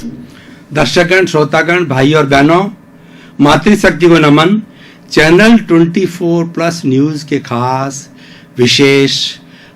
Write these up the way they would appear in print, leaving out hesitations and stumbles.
दर्शकगण, श्रोतागण, भाई और बहनों, मातृशक्ति को नमन। चैनल 24+ न्यूज के खास, विशेष,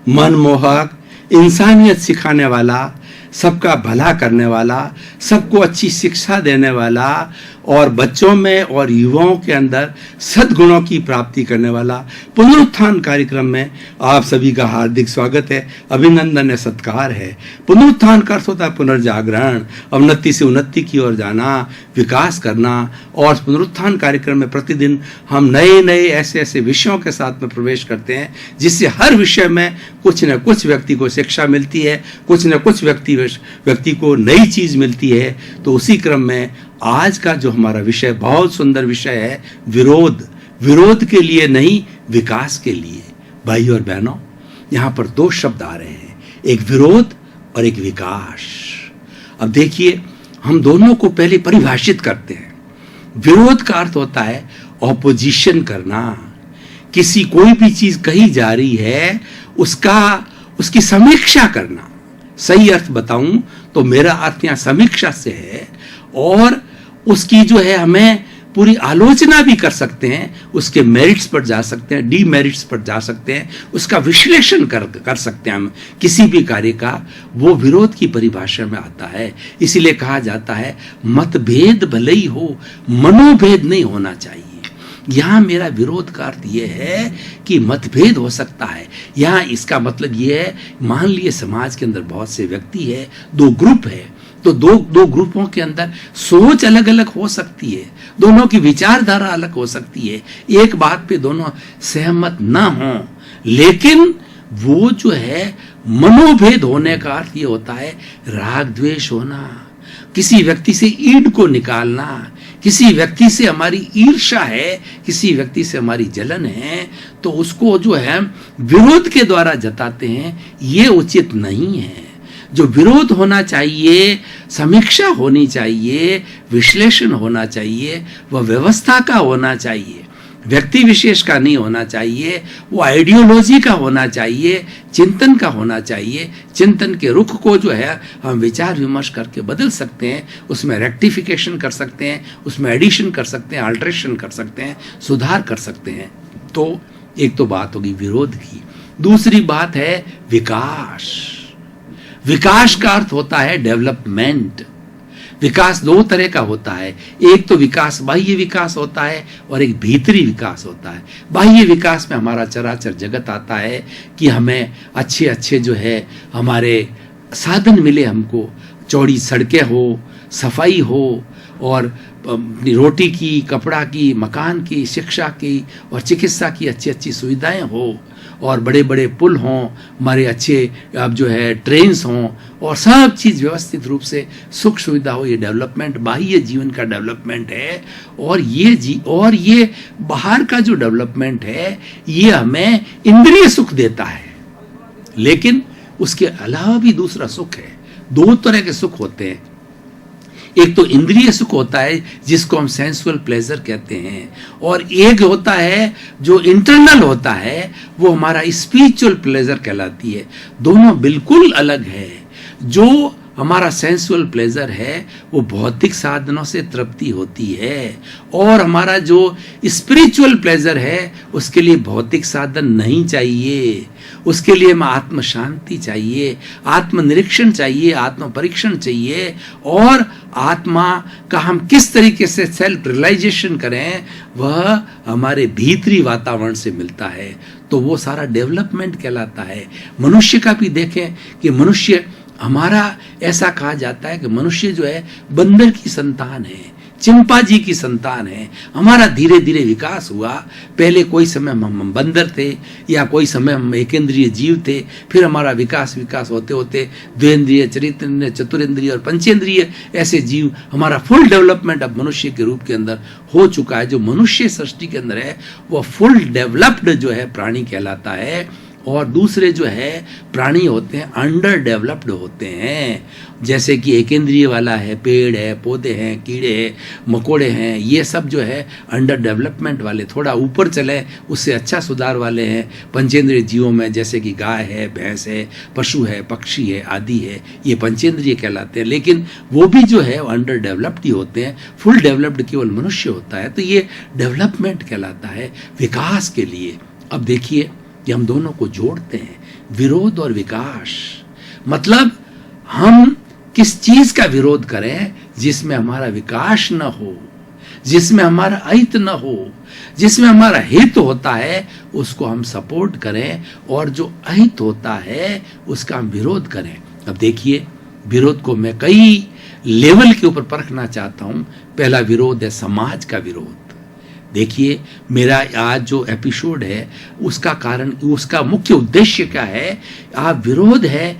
मनमोहक, इंसानियत सिखाने वाला, सबका भला करने वाला, सबको अच्छी शिक्षा देने वाला और बच्चों में और युवाओं के अंदर सद्गुणों की प्राप्ति करने वाला पुनरुत्थान कार्यक्रम में आप सभी का हार्दिक स्वागत है, अभिनंदन है, सत्कार है। पुनरुत्थान का अर्थ होता है पुनर्जागरण, अवनति से उन्नति की ओर जाना, विकास करना। और पुनरुत्थान कार्यक्रम में प्रतिदिन हम नए नए ऐसे विषयों के साथ में प्रवेश करते हैं, जिससे हर विषय में कुछ न कुछ व्यक्ति को शिक्षा मिलती है, कुछ न कुछ व्यक्ति को नई चीज मिलती है। तो उसी क्रम में आज का जो हमारा विषय बहुत सुंदर विषय है, विरोध के लिए नहीं, विकास के लिए। भाई और बहनों, यहाँ पर दो शब्द आ रहे हैं, एक विरोध और एक विकास। अब देखिए, हम दोनों को पहले परिभाषित करते हैं। विरोध का अर्थ होता है ऑपोजिशन करना, किसी कोई भी चीज कही जा रही है उसकी समीक्षा करना। सही अर्थ बताऊं तो मेरा अर्थ यहाँ समीक्षा से है, और उसकी जो है हमें पूरी आलोचना भी कर सकते हैं, उसके मेरिट्स पर जा सकते हैं, डीमेरिट्स पर जा सकते हैं, उसका विश्लेषण कर सकते हैं हम किसी भी कार्य का। वो विरोध की परिभाषा में आता है। इसीलिए कहा जाता है मतभेद भले ही हो, मनोभेद नहीं होना चाहिए। यहाँ मेरा विरोध का अर्थ यह है कि मतभेद हो सकता है। यहाँ इसका मतलब यह है, मान लिए समाज के अंदर बहुत से व्यक्ति है, दो ग्रुप है, तो दो ग्रुपों के अंदर सोच अलग अलग हो सकती है, दोनों की विचारधारा अलग हो सकती है, एक बात पे दोनों सहमत ना हो, लेकिन वो जो है मनोभेद होने का अर्थ ये होता है राग द्वेष होना, किसी व्यक्ति से ईर्ष्या को निकालना, किसी व्यक्ति से हमारी ईर्ष्या है, किसी व्यक्ति से हमारी जलन है, तो उसको जो है विरोध के द्वारा जताते हैं, ये उचित नहीं है। जो विरोध होना चाहिए, समीक्षा होनी चाहिए, विश्लेषण होना चाहिए, वह व्यवस्था का होना चाहिए, व्यक्ति विशेष का नहीं होना चाहिए, वो आइडियोलॉजी का होना चाहिए, चिंतन का होना चाहिए। चिंतन के रुख को जो है हम विचार विमर्श करके बदल सकते हैं, उसमें रेक्टिफिकेशन कर सकते हैं, उसमें एडिशन कर सकते हैं, अल्ट्रेशन कर सकते हैं, सुधार कर सकते हैं। तो एक तो बात होगी विरोध की। दूसरी बात है विकास। विकास का अर्थ होता है डेवलपमेंट। विकास दो तरह का होता है, एक तो विकास बाह्य विकास होता है और एक भीतरी विकास होता है। बाह्य विकास में हमारा चराचर जगत आता है कि हमें अच्छे अच्छे जो है हमारे साधन मिले, हमको चौड़ी सड़कें हो, सफाई हो, और अपनी रोटी की, कपड़ा की, मकान की, शिक्षा की और चिकित्सा की अच्छी अच्छी सुविधाएं हो, और बड़े बड़े पुल हों, हमारे अच्छे अब जो है ट्रेन्स हों, और सब चीज़ व्यवस्थित रूप से सुख सुविधा हो। ये डेवलपमेंट बाह्य जीवन का डेवलपमेंट है। और ये बाहर का जो डेवलपमेंट है, ये हमें इंद्रिय सुख देता है, लेकिन उसके अलावा भी दूसरा सुख है। दो तरह के सुख होते हैं, एक तो इंद्रिय सुख होता है जिसको हम सेंसुअल प्लेजर कहते हैं, और एक होता है जो इंटरनल होता है, वो हमारा स्पिरिचुअल प्लेजर कहलाती है। दोनों बिल्कुल अलग है। जो हमारा सेंसुअल प्लेजर है वो भौतिक साधनों से तृप्ति होती है, और हमारा जो स्पिरिचुअल प्लेजर है उसके लिए भौतिक साधन नहीं चाहिए, उसके लिए हमें आत्म शांति चाहिए, आत्मनिरीक्षण चाहिए, आत्म परीक्षण चाहिए, और आत्मा का हम किस तरीके से सेल्फ रियलाइजेशन करें वह हमारे भीतरी वातावरण से मिलता है। तो वो सारा डेवलपमेंट कहलाता है। मनुष्य का भी देखें कि मनुष्य हमारा ऐसा कहा जाता है कि मनुष्य जो है बंदर की संतान है, चिंपांजी की संतान है। हमारा धीरे धीरे विकास हुआ। पहले कोई समय हम बंदर थे, या कोई समय हम एकेंद्रिय जीव थे, फिर हमारा विकास होते होते द्विंद्रिय, चरित्रेंद्रिय, चतुरेंद्रिय और पंचेंद्रिय ऐसे जीव, हमारा फुल डेवलपमेंट अब मनुष्य के रूप के अंदर हो चुका है। जो मनुष्य सृष्टि के अंदर है वह फुल डेवलप्ड जो है प्राणी कहलाता है। और दूसरे जो है प्राणी होते हैं अंडर डेवलप्ड होते हैं, जैसे कि एक इंद्रिय वाला है, पेड़ है, पौधे हैं, कीड़े हैं, मकोड़े हैं, ये सब जो है अंडर डेवलपमेंट वाले। थोड़ा ऊपर चले उससे अच्छा सुधार वाले हैं पंचेंद्रिय जीवों में, जैसे कि गाय है, भैंस है, पशु है, पक्षी है आदि है, ये पंचेंद्रिय कहलाते हैं। लेकिन वो भी जो है अंडर डेवलप्ड ही होते हैं, फुल डेवलप्ड केवल मनुष्य होता है। तो ये डेवलपमेंट कहलाता है विकास के लिए। अब देखिए कि हम दोनों को जोड़ते हैं, विरोध और विकास। मतलब हम किस चीज का विरोध करें जिसमें हमारा विकास न हो, जिसमें हमारा अहित न हो, जिसमें हमारा हित होता है उसको हम सपोर्ट करें, और जो अहित होता है उसका हम विरोध करें। अब देखिए विरोध को मैं कई लेवल के ऊपर परखना चाहता हूं। पहला विरोध है समाज का विरोध। देखिए मेरा आज जो एपिसोड है उसका कारण, उसका मुख्य उद्देश्य क्या है? आप विरोध है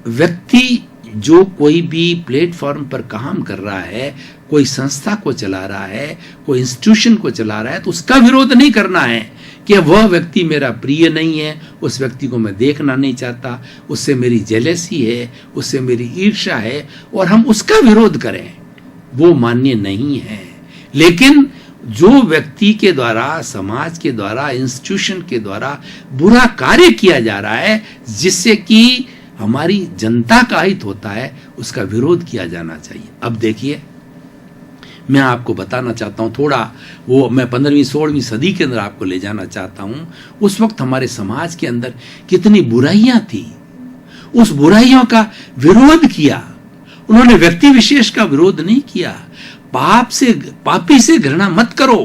व्यक्ति जो कोई भी प्लेटफॉर्म पर काम कर रहा है, कोई संस्था को चला रहा है, कोई इंस्टीट्यूशन को चला रहा है, तो उसका विरोध नहीं करना है कि वह व्यक्ति मेरा प्रिय नहीं है, उस व्यक्ति को मैं देखना नहीं चाहता, उससे मेरी जेलेसी है, उससे मेरी ईर्ष्या है और हम उसका विरोध करें, वो मान्य नहीं है। लेकिन जो व्यक्ति के द्वारा, समाज के द्वारा, इंस्टीट्यूशन के द्वारा बुरा कार्य किया जा रहा है जिससे कि हमारी जनता का हित होता है, उसका विरोध किया जाना चाहिए। अब देखिए मैं आपको बताना चाहता हूं थोड़ा, वो मैं 15वीं 16वीं सदी के अंदर आपको ले जाना चाहता हूं। उस वक्त हमारे समाज के अंदर कितनी बुराइयां थी, उस बुराइयों का विरोध किया उन्होंने। व्यक्ति विशेष का विरोध नहीं किया। पापी से घृणा मत करो,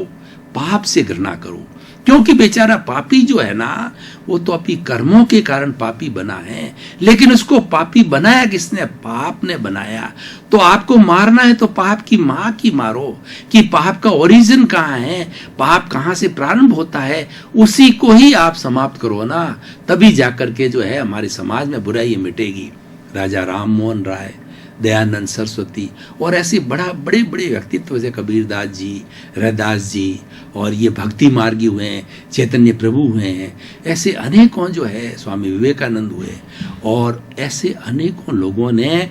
पाप से घृणा करो, क्योंकि बेचारा पापी जो है ना वो तो अपनी कर्मों के कारण पापी बना है। लेकिन उसको पापी बनाया किसने? पाप ने बनाया। तो आपको मारना है तो पाप की मां की मारो, कि पाप का ओरिजिन कहाँ है, पाप कहाँ से प्रारंभ होता है, उसी को ही आप समाप्त करो ना, तभी जाकर के जो है हमारे समाज में बुराई मिटेगी। राजा राम मोहन राय, दयानंद सरस्वती और ऐसे बड़े बड़े व्यक्तित्व जैसे कबीरदास जी, रैदास जी, और ये भक्ति मार्गी हुए हैं, चैतन्य प्रभु हुए हैं, ऐसे अनेकों जो है, स्वामी विवेकानंद हुए, और ऐसे अनेकों लोगों ने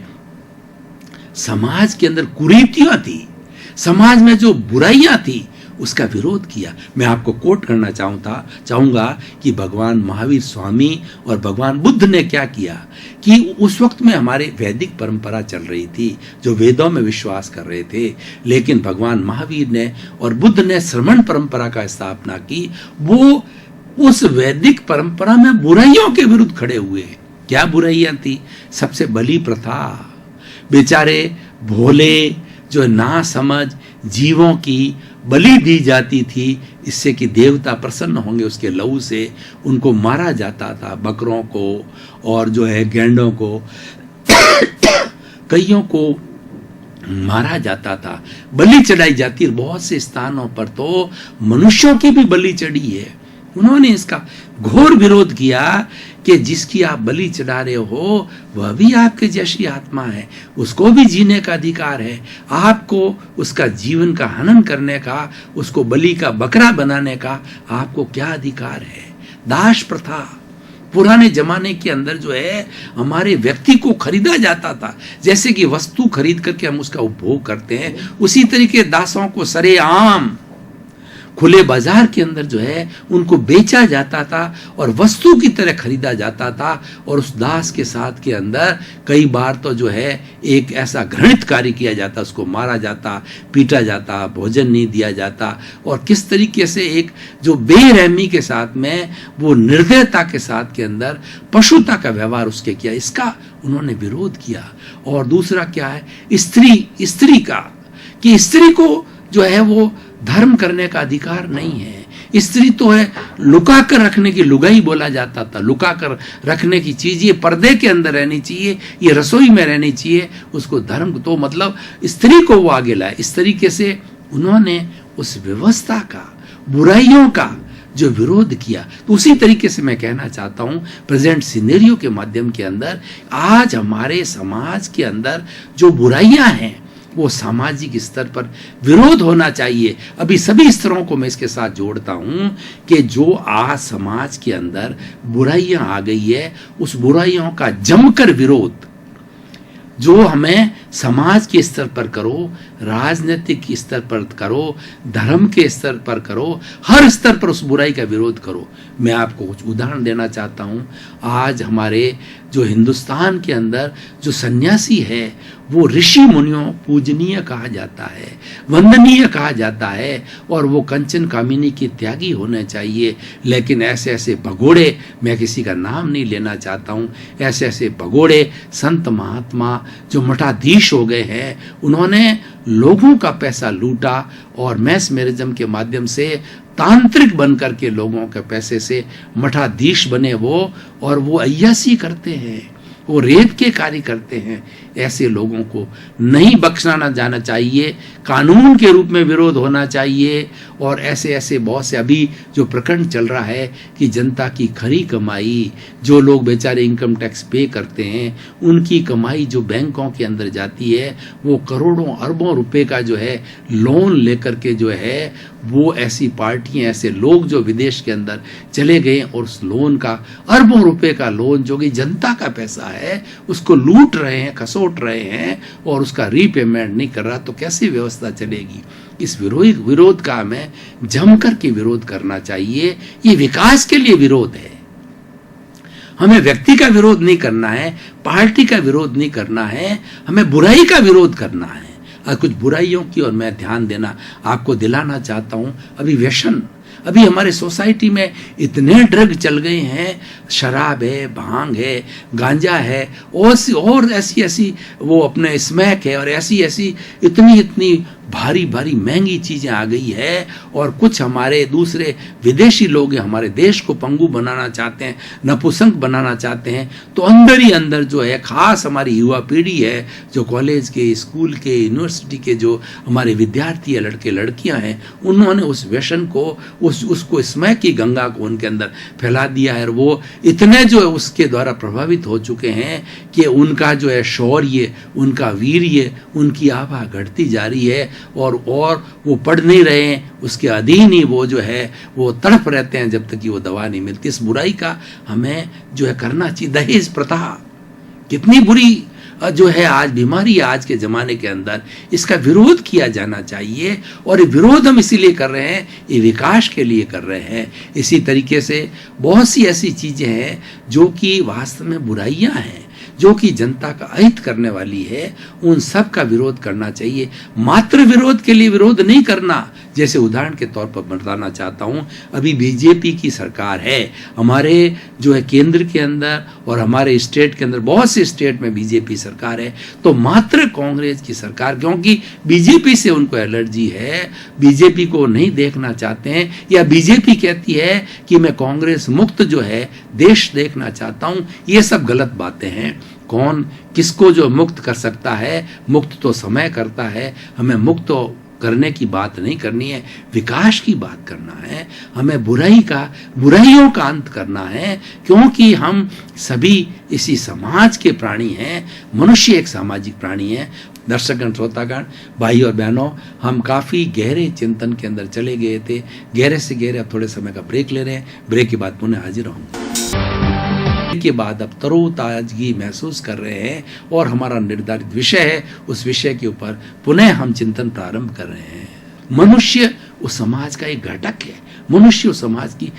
समाज के अंदर कुरीतियां थी, समाज में जो बुराइयां थी उसका विरोध किया। मैं आपको कोट करना चाहूंगा कि भगवान महावीर स्वामी और भगवान बुद्ध ने क्या किया कि उस वक्त में हमारे वैदिक परंपरा चल रही थी, जो वेदों में विश्वास कर रहे थे, लेकिन भगवान महावीर ने और बुद्ध ने श्रमण परंपरा का स्थापना की। वो उस वैदिक परंपरा में बुराइयों के विरुद्ध खड़े हुए। क्या बुराइयां थी? सबसे बलि प्रथा, बेचारे भोले जो ना समझ जीवों की बलि दी जाती थी, इससे कि देवता प्रसन्न होंगे उसके लहू से, उनको मारा जाता था, बकरों को और जो है गैंडों को कईयों को मारा जाता था, बलि चढ़ाई जाती है। बहुत से स्थानों पर तो मनुष्यों की भी बलि चढ़ी है। उन्होंने इसका घोर विरोध किया कि जिसकी आप बलि चढ़ा रहे हो वह भी आपके जैसी आत्मा है, उसको भी जीने का अधिकार है, आपको उसका जीवन का हनन करने का, उसको बलि का बकरा बनाने का आपको क्या अधिकार है? दास प्रथा, पुराने जमाने के अंदर जो है हमारे व्यक्ति को खरीदा जाता था, जैसे कि वस्तु खरीद करके हम उसका उपभोग करते हैं, उसी तरीके दासों को सरेआम खुले बाजार के अंदर जो है उनको बेचा जाता था और वस्तु की तरह खरीदा जाता था। और उस दास के साथ के अंदर कई बार तो जो है एक ऐसा घृणित कार्य किया जाता, उसको मारा जाता, पीटा जाता, भोजन नहीं दिया जाता, और किस तरीके से एक जो बेरहमी के साथ में, वो निर्दयता के साथ के अंदर पशुता का व्यवहार उसके किया, इसका उन्होंने विरोध किया। और दूसरा क्या है? स्त्री का, कि स्त्री को जो है वो धर्म करने का अधिकार नहीं है। स्त्री तो है लुका कर रखने की, लुगाई बोला जाता था, लुका कर रखने की चीज, ये पर्दे के अंदर रहनी चाहिए, ये रसोई में रहनी चाहिए, उसको धर्म तो मतलब स्त्री को वो आगे लाए। इस तरीके से उन्होंने उस व्यवस्था का, बुराइयों का जो विरोध किया। तो उसी तरीके से मैं कहना चाहता हूं प्रेजेंट सिनेरियो के माध्यम के अंदर आज हमारे समाज के अंदर जो बुराइयां हैं, वो सामाजिक स्तर पर विरोध होना चाहिए। अभी सभी स्तरों को मैं इसके साथ जोड़ता हूं कि जो आज समाज के अंदर बुराइयां आ गई है, उस बुराइयों का जमकर विरोध जो हमें समाज के स्तर पर करो, राजनीतिक स्तर पर करो, धर्म के स्तर पर करो, हर स्तर पर उस बुराई का विरोध करो। मैं आपको कुछ उदाहरण देना चाहता हूँ। आज हमारे जो हिंदुस्तान के अंदर जो सन्यासी है वो ऋषि मुनियों पूजनीय कहा जाता है, वंदनीय कहा जाता है, और वो कंचन कामिनी की त्यागी होने चाहिए। लेकिन ऐसे ऐसे भगोड़े, मैं किसी का नाम नहीं लेना चाहता हूँ, ऐसे ऐसे भगोड़े संत महात्मा जो मठाधीश हो गए हैं, उन्होंने लोगों का पैसा लूटा और मैस मैरिज्म के माध्यम से तांत्रिक बनकर के लोगों के पैसे से मठाधीश बने वो, और वो अय्यासी करते हैं, वो रेप के कार्य करते हैं। ऐसे लोगों को नहीं बख्शना जाना चाहिए, कानून के रूप में विरोध होना चाहिए। और ऐसे ऐसे बहुत से अभी जो प्रकरण चल रहा है कि जनता की खरी कमाई, जो लोग बेचारे इनकम टैक्स पे करते हैं, उनकी कमाई जो बैंकों के अंदर जाती है, वो करोड़ों अरबों रुपए का जो है लोन लेकर के जो है वो ऐसी पार्टियां, ऐसे लोग जो विदेश के अंदर चले गए और उस लोन का अरबों रुपए का लोन जो कि जनता का पैसा है उसको लूट रहे हैं, खसोट रहे हैं और उसका रीपेमेंट नहीं कर रहा, तो कैसी व्यवस्था चलेगी। इस विरोध का हमें जमकर के विरोध करना चाहिए। ये विकास के लिए विरोध है। हमें व्यक्ति का विरोध नहीं करना है, पार्टी का विरोध नहीं करना है, हमें बुराई का विरोध करना है। और कुछ बुराइयों की और मैं ध्यान देना आपको दिलाना चाहता हूं। अभी व्यसन, अभी हमारे सोसाइटी में इतने ड्रग चल गए हैं, शराब है, भांग है, गांजा है, और ऐसी ऐसी वो अपने स्मैक है, और ऐसी ऐसी इतनी भारी भारी महंगी चीजें आ गई है। और कुछ हमारे दूसरे विदेशी लोग हमारे देश को पंगु बनाना चाहते हैं, नपुंसक बनाना चाहते हैं। तो अंदर ही अंदर जो है, खास हमारी युवा पीढ़ी है, जो कॉलेज के, स्कूल के, यूनिवर्सिटी के जो हमारे विद्यार्थी है, लड़के लड़कियां हैं, उन्होंने उस व्यसन को, उसको स्मैक की गंगा को उनके अंदर फैला दिया है। और वो इतने जो है उसके द्वारा प्रभावित हो चुके हैं कि उनका जो है शौर्य, उनका वीर्य, उनकी आभा घटती जा रही है। और वो पढ़ नहीं रहे हैं, उसके अधीन ही वो जो है वो तड़प रहते हैं जब तक कि वो दवा नहीं मिलती। इस बुराई का हमें जो है करना चाहिए। दहेज प्रथा कितनी बुरी जो है आज बीमारी, आज के जमाने के अंदर इसका विरोध किया जाना चाहिए। और ये विरोध हम इसीलिए कर रहे हैं, ये विकास के लिए कर रहे हैं। इसी तरीके से बहुत सी ऐसी चीजें हैं जो कि वास्तव में बुराइयां हैं, जो कि जनता का अहित करने वाली है, उन सब का विरोध करना चाहिए। मात्र विरोध के लिए विरोध नहीं करना। जैसे उदाहरण के तौर पर बताना चाहता हूं, अभी बीजेपी की सरकार है हमारे जो है केंद्र के अंदर, और हमारे स्टेट के अंदर बहुत से स्टेट में बीजेपी सरकार है। तो मात्र कांग्रेस की सरकार, क्योंकि बीजेपी से उनको एलर्जी है, बीजेपी को नहीं देखना चाहते हैं, या बीजेपी कहती है कि मैं कांग्रेस मुक्त जो है देश देखना चाहता हूं, ये सब गलत बातें हैं। कौन किसको जो मुक्त कर सकता है? मुक्त तो समय करता है। हमें मुक्त तो करने की बात नहीं करनी है, विकास की बात करना है। हमें बुराइयों का अंत करना है, क्योंकि हम सभी इसी समाज के प्राणी हैं। मनुष्य एक सामाजिक प्राणी है। दर्शकगण, श्रोतागण, भाई और बहनों, हम काफ़ी गहरे चिंतन के अंदर चले गए थे, गहरे से गहरे। अब थोड़े समय का ब्रेक ले रहे हैं, ब्रेक के बाद पुनः हाजिर रहूंगा। के बाद अब तरोताजगी महसूस कर रहे हैं और हमारा निर्धारित विषय है, उस विषय के ऊपर पुनः हम चिंतन प्रारंभ कर रहे हैं। मनुष्य उस समाज का एक घटक है, मनुष्य उस समाज की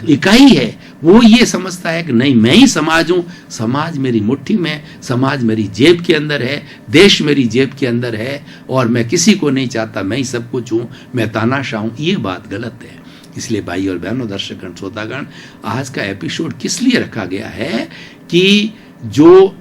इकाई है। वो ये समझता है कि नहीं, मैं ही समाज हूं, समाज मेरी मुट्ठी में, समाज मेरी जेब के अंदर है, देश मेरी जेब के अंदर है, और मैं किसी को नहीं चाहता, मैं ही सब कुछ हूं, मैं तानाशाह हूं। ये बात गलत है। इसलिए भाई और बहनों, दर्शकगण, श्रोतागण, आज का एपिसोड किस लिए रखा गया है कि जो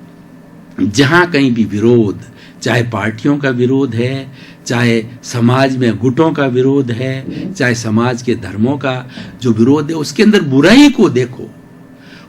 जहां कहीं भी विरोध, चाहे पार्टियों का विरोध है, चाहे समाज में गुटों का विरोध है, चाहे समाज के धर्मों का जो विरोध है, उसके अंदर बुराई को देखो,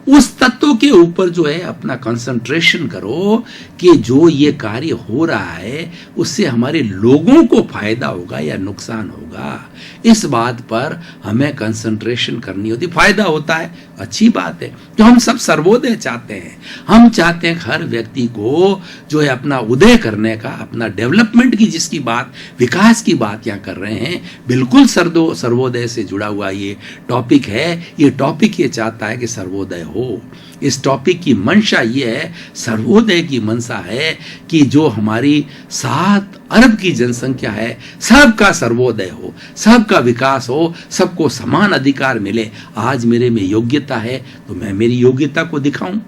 उस तत्व के ऊपर जो है अपना कंसंट्रेशन करो कि जो ये कार्य हो रहा है उससे हमारे लोगों को फायदा होगा या नुकसान होगा, इस बात पर हमें कंसंट्रेशन करनी होती। फायदा होता है, अच्छी बात है, तो हम सब सर्वोदय चाहते हैं। हम चाहते हैं हर व्यक्ति को जो है अपना उदय करने का, अपना डेवलपमेंट की जिसकी बात, विकास की बात यहाँ कर रहे हैं, बिल्कुल सर्वोदय से जुड़ा हुआ ये टॉपिक है। ये टॉपिक ये चाहता है कि सर्वोदय हो। इस टॉपिक की मंशा ये है, सर्वोदय की मंशा है कि जो हमारी 7 अरब की जनसंख्या है सबका सर्वोदय हो, सबका विकास हो, सबको समान अधिकार मिले। आज मेरे में योग्यता है तो मैं मेरी योग्यता को दिखाऊं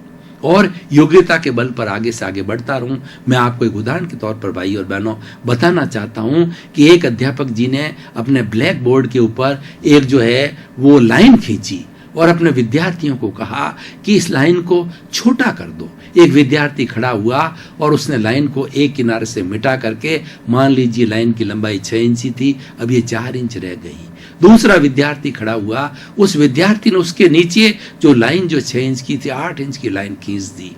और योग्यता के बल पर आगे से आगे बढ़ता रहूं। मैं आपको एक उदाहरण के तौर पर भाई और बहनों बताना चाहता हूं कि एक अध्यापक जी ने अपने ब्लैक बोर्ड के ऊपर एक जो है वो लाइन खींची और अपने विद्यार्थियों को कहा कि इस लाइन को छोटा कर दो। एक विद्यार्थी खड़ा हुआ और उसने लाइन को एक किनारे से मिटा करके, मान लीजिए लाइन की लंबाई 6 इंच थी, अब ये 4 इंच रह गई। दूसरा विद्यार्थी खड़ा हुआ, उस विद्यार्थी ने उसके नीचे जो लाइन जो 6 इंच की थी 8 इंच की लाइन खींच दी।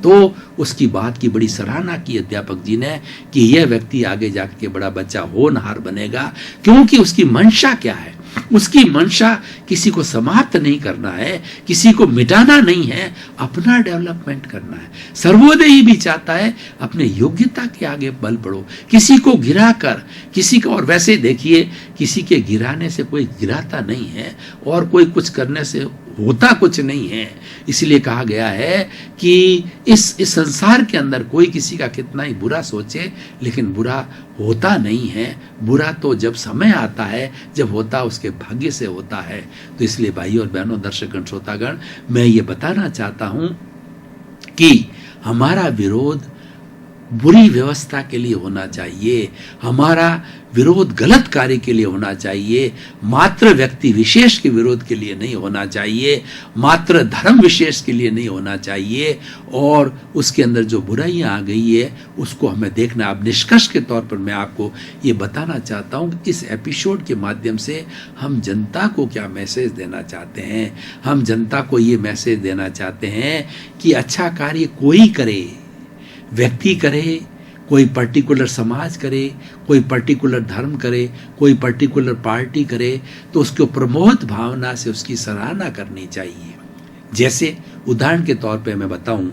तो उसकी बात की बड़ी सराहना की अध्यापक जी ने कि यह व्यक्ति आगे जाकर के बड़ा बच्चा होनहार बनेगा, क्योंकि उसकी मंशा क्या है, उसकी मंशा किसी को समाप्त नहीं करना है, किसी को मिटाना नहीं है, अपना डेवलपमेंट करना है। सर्वोदय ही भी चाहता है अपने योग्यता के आगे बल बढ़ो, किसी को गिरा कर किसी को। और वैसे देखिए, किसी के गिराने से कोई गिराता नहीं है और कोई कुछ करने से होता कुछ नहीं है। इसलिए कहा गया है कि इस संसार के अंदर कोई किसी का कितना ही बुरा सोचे, लेकिन बुरा होता नहीं है। बुरा तो जब समय आता है, जब होता उसके भाग्य से होता है। तो इसलिए भाइयों और बहनों, दर्शकगण, श्रोतागण, मैं ये बताना चाहता हूं कि हमारा विरोध बुरी व्यवस्था के लिए होना चाहिए, हमारा विरोध गलत कार्य के लिए होना चाहिए, मात्र व्यक्ति विशेष के विरोध के लिए नहीं होना चाहिए, मात्र धर्म विशेष के लिए नहीं होना चाहिए। और उसके अंदर जो बुराइयां आ गई है उसको हमें देखना। अब निष्कर्ष के तौर पर मैं आपको ये बताना चाहता हूँ कि इस एपिसोड के माध्यम से हम जनता को क्या मैसेज देना चाहते हैं। हम जनता को ये मैसेज देना चाहते हैं कि अच्छा कार्य कोई करे, व्यक्ति करे, कोई पर्टिकुलर समाज करे, कोई पर्टिकुलर धर्म करे, कोई पर्टिकुलर पार्टी करे, तो उसको प्रमोद भावना से उसकी सराहना करनी चाहिए। जैसे उदाहरण के तौर पे मैं बताऊं,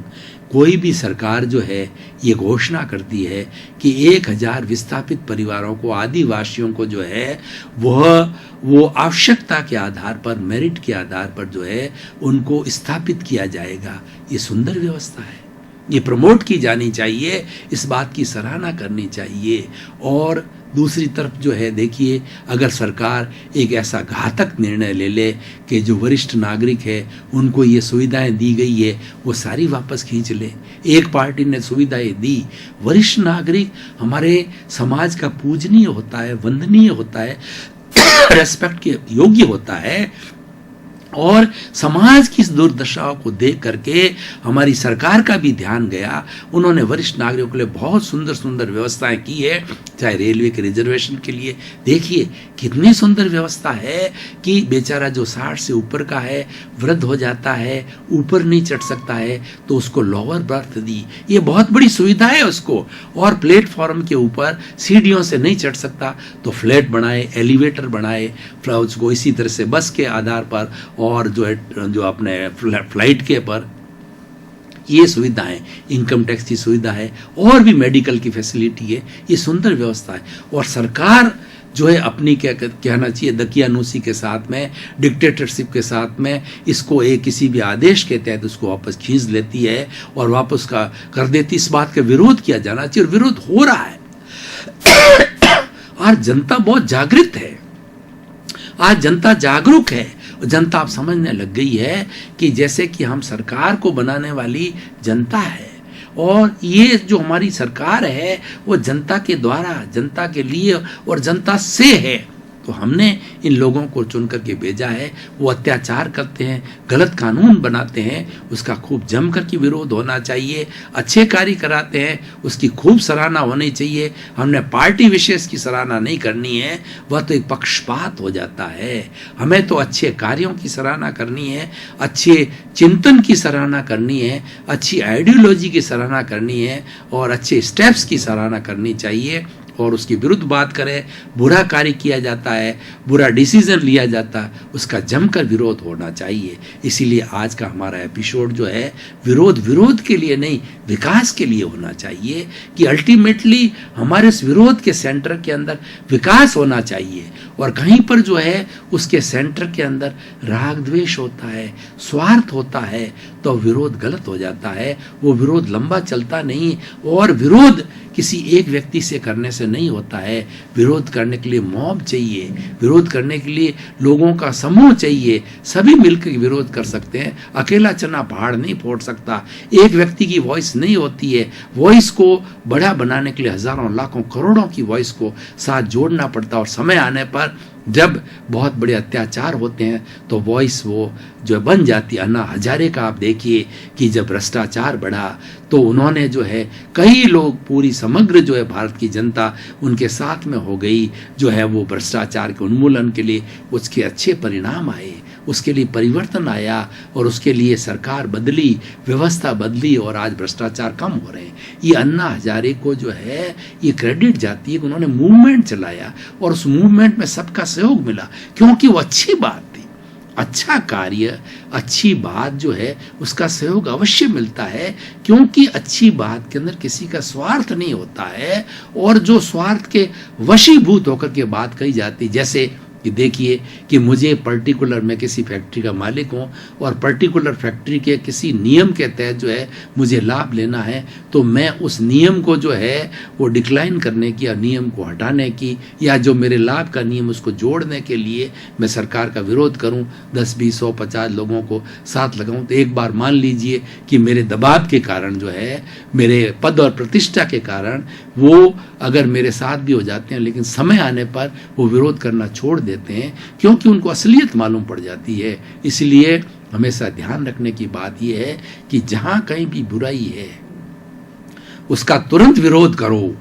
कोई भी सरकार जो है ये घोषणा करती है कि 1000 विस्थापित परिवारों को, आदिवासियों को जो है वो आवश्यकता के आधार पर, मेरिट के आधार पर जो है उनको स्थापित किया जाएगा। ये सुंदर व्यवस्था है, ये प्रमोट की जानी चाहिए, इस बात की सराहना करनी चाहिए। और दूसरी तरफ जो है देखिए, अगर सरकार एक ऐसा घातक निर्णय ले ले कि जो वरिष्ठ नागरिक है उनको ये सुविधाएं दी गई है वो सारी वापस खींच ले। एक पार्टी ने सुविधाएं दी, वरिष्ठ नागरिक हमारे समाज का पूजनीय होता है, वंदनीय होता है, रेस्पेक्ट के योग्य होता है। और समाज की इस दुर्दशाओं को देख करके हमारी सरकार का भी ध्यान गया। उन्होंने वरिष्ठ नागरिकों के लिए बहुत सुंदर सुंदर व्यवस्थाएं की है, चाहे रेलवे के रिजर्वेशन के लिए देखिए कितनी सुंदर व्यवस्था है कि बेचारा जो 60 से ऊपर का है, वृद्ध हो जाता है, ऊपर नहीं चढ़ सकता है, तो उसको लोअर बर्थ दी। ये बहुत बड़ी सुविधा है उसको। और प्लेटफॉर्म के ऊपर सीढ़ियों से नहीं चढ़ सकता तो फ्लैट बनाए, एलिवेटर बनाए उसको, इसी तरह से बस के आधार पर और जो अपने फ्लाइट के पर ये सुविधाएं, इनकम टैक्स की सुविधा है और भी मेडिकल की फैसिलिटी है। ये सुंदर व्यवस्था है। और सरकार जो है अपनी क्या कहना चाहिए, दकियानूसी के साथ में, डिक्टेटरशिप के साथ में इसको एक किसी भी आदेश के तहत उसको वापस खींच लेती है और वापस का कर देती। इस बात का विरोध किया जाना चाहिए और विरोध हो रहा है। आज जनता बहुत जागृत है, आज जनता जागरूक है। जनता अब समझने लग गई है कि जैसे कि हम सरकार को बनाने वाली जनता है और ये जो हमारी सरकार है वो जनता के द्वारा, जनता के लिए और जनता से है। तो हमने इन लोगों को चुन करके भेजा है। वो अत्याचार करते हैं, गलत कानून बनाते हैं, उसका खूब जम करके विरोध होना चाहिए। अच्छे कार्य कराते हैं, उसकी खूब सराहना होनी चाहिए। हमने पार्टी विशेष की सराहना नहीं करनी है, वह तो एक पक्षपात हो जाता है। हमें तो अच्छे कार्यों की सराहना करनी है, अच्छे चिंतन की सराहना करनी है, अच्छी आइडियोलॉजी की सराहना करनी है और अच्छे स्टेप्स की सराहना करनी चाहिए। और उसके विरुद्ध बात करें, बुरा कार्य किया जाता है, बुरा डिसीजन लिया जाता है, उसका जमकर विरोध होना चाहिए। इसीलिए आज का हमारा एपिसोड जो है विरोध के लिए नहीं, विकास के लिए होना चाहिए कि अल्टीमेटली हमारे इस विरोध के सेंटर के अंदर विकास होना चाहिए। और कहीं पर जो है उसके सेंटर के अंदर राग द्वेष होता है, स्वार्थ होता है, तो विरोध गलत हो जाता है। वो विरोध लंबा चलता नहीं। और विरोध किसी एक व्यक्ति से करने से नहीं होता है। विरोध करने के लिए मॉब चाहिए, विरोध करने के लिए लोगों का समूह चाहिए। सभी मिलकर विरोध कर सकते हैं। अकेला चना पहाड़ नहीं फोड़ सकता। एक व्यक्ति की वॉइस नहीं होती है। वॉइस को बड़ा बनाने के लिए हजारों लाखों करोड़ों की वॉइस को साथ जोड़ना पड़ता है। और समय आने पर जब बहुत बड़े अत्याचार होते हैं तो वॉइस वो जो बन जाती है। अन्ना हजारे का आप देखिए कि जब भ्रष्टाचार बढ़ा तो उन्होंने जो है कई लोग, पूरी समग्र जो है भारत की जनता उनके साथ में हो गई, जो है वो भ्रष्टाचार के उन्मूलन के लिए। उसके अच्छे परिणाम आए, उसके लिए परिवर्तन आया और उसके लिए सरकार बदली, व्यवस्था बदली और आज भ्रष्टाचार कम हो रहे हैं। ये अन्ना हजारे को जो है ये क्रेडिट जाती है कि उन्होंने मूवमेंट चलाया और उस मूवमेंट में सबका सहयोग मिला, क्योंकि वो अच्छी बात थी। अच्छा कार्य, अच्छी बात जो है उसका सहयोग अवश्य मिलता है, क्योंकि अच्छी बात के अंदर किसी का स्वार्थ नहीं होता है। और जो स्वार्थ के वशीभूत होकर के बात कही जाती, जैसे कि देखिए कि मुझे पर्टिकुलर, मैं किसी फैक्ट्री का मालिक हूँ और पर्टिकुलर फैक्ट्री के किसी नियम के तहत जो है मुझे लाभ लेना है, तो मैं उस नियम को जो है वो डिक्लाइन करने की या नियम को हटाने की, या जो मेरे लाभ का नियम उसको जोड़ने के लिए मैं सरकार का विरोध करूँ, 10, 20, 100, 50 लोगों को साथ लगाऊँ। तो एक बार मान लीजिए कि मेरे दबाव के कारण जो है, मेरे पद और प्रतिष्ठा के कारण वो अगर मेरे साथ भी हो जाते हैं, लेकिन समय आने पर वो विरोध करना छोड़ देते हैं, क्योंकि उनको असलियत मालूम पड़ जाती है। इसलिए हमेशा ध्यान रखने की बात यह है कि जहां कहीं भी बुराई है उसका तुरंत विरोध करो।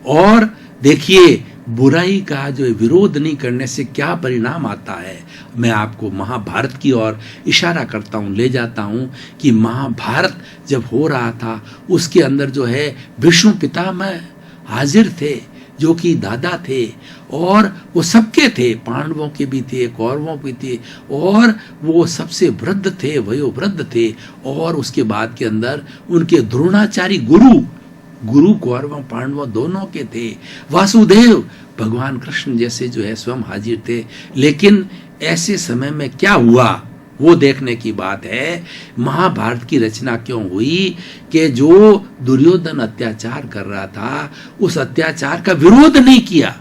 और देखिए बुराई का जो विरोध नहीं करने से क्या परिणाम आता है। मैं आपको महाभारत की ओर इशारा करता हूँ, ले जाता हूँ कि महाभारत जब हो रहा था उसके अंदर जो है विष्णु पितामह हाजिर थे, जो कि दादा थे, और वो सबके थे, पांडवों के भी थे, कौरवों के थे, और वो सबसे वृद्ध थे, वयोवृद्ध थे। और उसके बाद के अंदर उनके द्रोणाचार्य गुरु कौरवों पांडवों दोनों के थे। वासुदेव भगवान कृष्ण जैसे जो है स्वयं हाजिर थे। लेकिन ऐसे समय में क्या हुआ वो देखने की बात है। महाभारत की रचना क्यों हुई कि जो दुर्योधन अत्याचार कर रहा था उस अत्याचार का विरोध नहीं किया,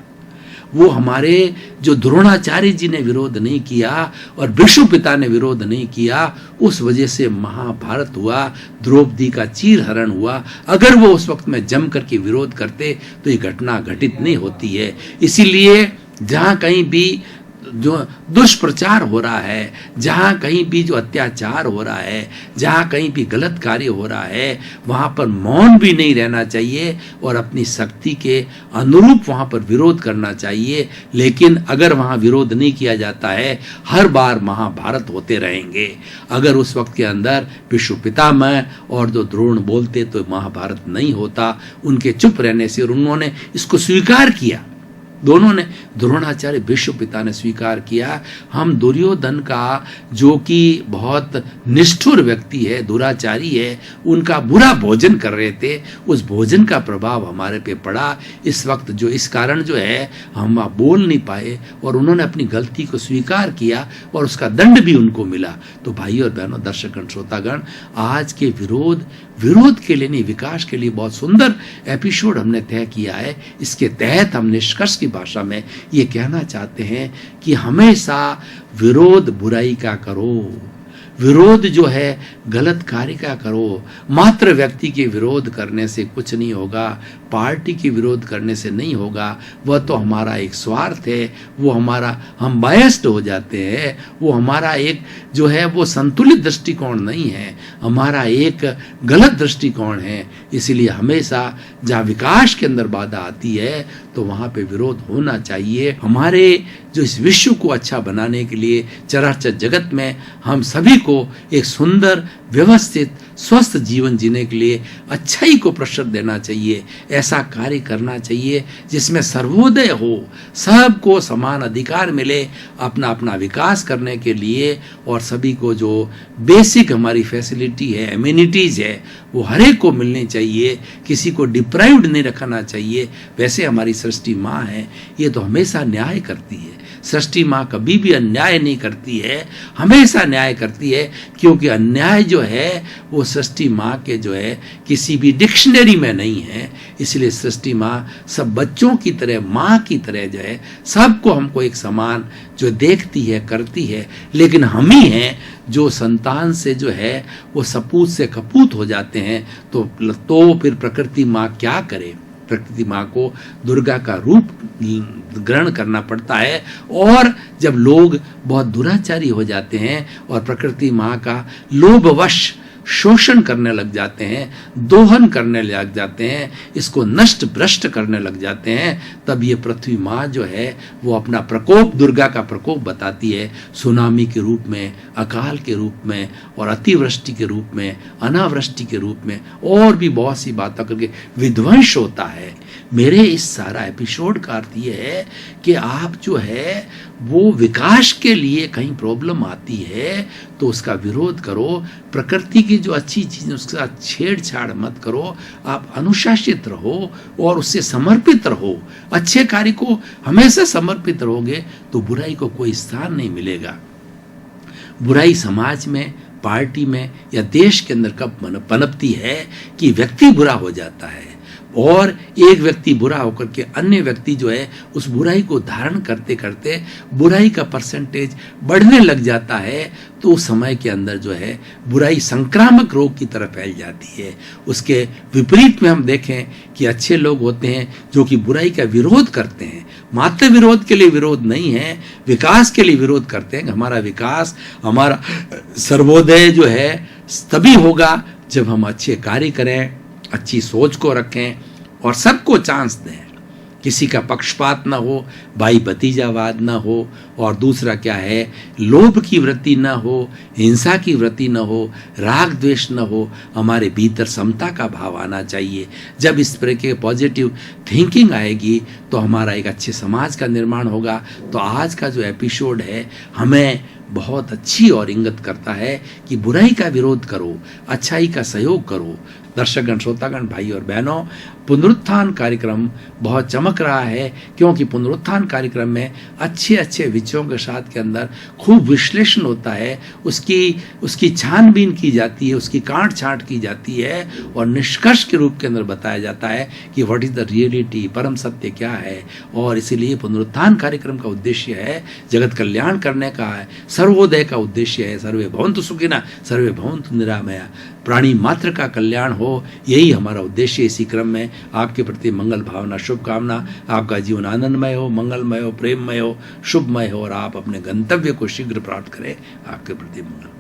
वो हमारे जो द्रोणाचार्य जी ने विरोध नहीं किया और विष्णु पिता ने विरोध नहीं किया, उस वजह से महाभारत हुआ, द्रौपदी का चीरहरण हुआ। अगर वो उस वक्त में जम करके विरोध करते तो ये घटना घटित नहीं होती है। इसीलिए जहां कहीं भी जो दुष्प्रचार हो रहा है, जहां कहीं भी जो अत्याचार हो रहा है, जहां कहीं भी गलत कार्य हो रहा है, वहां पर मौन भी नहीं रहना चाहिए और अपनी शक्ति के अनुरूप वहां पर विरोध करना चाहिए। लेकिन अगर वहां विरोध नहीं किया जाता है, हर बार महाभारत होते रहेंगे। अगर उस वक्त के अंदर विष्णु पितामह और जो द्रोण बोलते तो महाभारत नहीं होता। उनके चुप रहने से, और उन्होंने इसको स्वीकार किया, दोनों ने, द्रोणाचार्य विष्णु पिता ने स्वीकार किया। हम दुर्योधन का, जो कि बहुत निष्ठुर व्यक्ति है, दुराचारी है, उनका बुरा भोजन कर रहे थे, उस भोजन का प्रभाव हमारे पे पड़ा इस वक्त, जो इस कारण जो है हम बोल नहीं पाए और उन्होंने अपनी गलती को स्वीकार किया और उसका दंड भी उनको मिला। तो भाई और बहनों, दर्शकगण, श्रोतागण, आज के विरोध के लिए नहीं, विकास के लिए बहुत सुंदर एपिसोड हमने तय किया है। इसके तहत हम निष्कर्ष की भाषा में ये कहना चाहते हैं कि हमेशा विरोध बुराई का करो, विरोध जो है गलत कार्य का करो। मात्र व्यक्ति के विरोध करने से कुछ नहीं होगा, पार्टी के विरोध करने से नहीं होगा। वह तो हमारा एक स्वार्थ है, वो हमारा, हम बायस्ड हो जाते हैं, वो हमारा एक जो है वो संतुलित दृष्टिकोण नहीं है, हमारा एक गलत दृष्टिकोण है। इसलिए हमेशा जहाँ विकास के अंदर बाधा आती है तो वहाँ पे विरोध होना चाहिए। हमारे जो इस विश्व को अच्छा बनाने के लिए, चराचर जगत में हम सभी को एक सुंदर, व्यवस्थित, स्वस्थ जीवन जीने के लिए अच्छाई को प्रश्रय देना चाहिए। ऐसा कार्य करना चाहिए जिसमें सर्वोदय हो, सबको समान अधिकार मिले अपना अपना विकास करने के लिए, और सभी को जो बेसिक हमारी फैसिलिटी है, एम्यूनिटीज़ है, वो हर एक को मिलनी चाहिए, किसी को डिप्राइव्ड नहीं रखना चाहिए। वैसे हमारी सृष्टि माँ है, ये तो हमेशा न्याय करती है। सृष्टि माँ कभी भी अन्याय नहीं करती है, हमेशा न्याय करती है, क्योंकि अन्याय जो है वो सृष्टि माँ के जो है किसी भी डिक्शनरी में नहीं है। इसलिए सृष्टि माँ सब बच्चों की तरह, माँ की तरह जो है सबको हमको एक समान जो देखती है, करती है। लेकिन हम ही हैं जो संतान से जो है वो सपूत से कपूत हो जाते हैं। तो फिर प्रकृति माँ क्या करे? प्रकृति माँ को दुर्गा का रूप ग्रहण करना पड़ता है। और जब लोग बहुत दुराचारी हो जाते हैं और प्रकृति माँ का लोभवश शोषण करने लग जाते हैं, दोहन करने लग जाते हैं, इसको नष्ट भ्रष्ट करने लग जाते हैं, तब ये पृथ्वी माँ जो है वो अपना प्रकोप, दुर्गा का प्रकोप बताती है। सुनामी के रूप में, अकाल के रूप में, और अतिवृष्टि के रूप में, अनावृष्टि के रूप में, और भी बहुत सी बातों करके विध्वंस होता है। मेरे इस सारा एपिसोड का अर्थ ये है कि आप जो है वो विकास के लिए कहीं प्रॉब्लम आती है तो उसका विरोध करो। प्रकृति की जो अच्छी चीज़ उसके साथ छेड़छाड़ मत करो। आप अनुशासित रहो और उससे समर्पित रहो। अच्छे कार्य को हमेशा समर्पित रहोगे तो बुराई को कोई स्थान नहीं मिलेगा। बुराई समाज में, पार्टी में या देश के अंदर कब पनपती है कि व्यक्ति बुरा हो जाता है, और एक व्यक्ति बुरा होकर के अन्य व्यक्ति जो है उस बुराई को धारण करते करते बुराई का परसेंटेज बढ़ने लग जाता है। तो उस समय के अंदर जो है बुराई संक्रामक रोग की तरह फैल जाती है। उसके विपरीत में हम देखें कि अच्छे लोग होते हैं जो कि बुराई का विरोध करते हैं। मात्र विरोध के लिए विरोध नहीं है, विकास के लिए विरोध करते हैं। हमारा विकास, हमारा सर्वोदय जो है तभी होगा जब हम अच्छे कार्य करें, अच्छी सोच को रखें और सबको चांस दें। किसी का पक्षपात ना हो, भाई भतीजावाद ना हो, और दूसरा क्या है, लोभ की वृत्ति ना हो, हिंसा की वृत्ति ना हो, राग द्वेष ना हो। हमारे भीतर समता का भाव आना चाहिए। जब इस तरह के पॉजिटिव थिंकिंग आएगी तो हमारा एक अच्छे समाज का निर्माण होगा। तो आज का जो एपिसोड है हमें बहुत अच्छी और इंगित करता है कि बुराई का विरोध करो, अच्छाई का सहयोग करो। दर्शकगण, श्रोतागण, भाई और बहनों, पुनरुत्थान कार्यक्रम बहुत चमक रहा है, क्योंकि पुनरुत्थान कार्यक्रम में अच्छे अच्छे विषयों के साथ के अंदर खूब विश्लेषण होता है, उसकी छानबीन की जाती है, उसकी काट छांट की जाती है, और निष्कर्ष के रूप के अंदर बताया जाता है कि व्हाट इज द रियलिटी, परम सत्य क्या है। और इसीलिए पुनरुत्थान कार्यक्रम का उद्देश्य है जगत कल्याण करने का है, सर्वोदय का उद्देश्य है। सर्वे भवन्तु सुखिनः, सर्वे भवन्तु निरामया, प्राणी मात्र का कल्याण हो, यही हमारा उद्देश्य। इसी क्रम में आपके प्रति मंगल भावना, शुभकामना। आपका जीवन आनंदमय हो, मंगलमय हो, प्रेममय हो, शुभमय हो, और आप अपने गंतव्य को शीघ्र प्राप्त करें। आपके प्रति मंगल।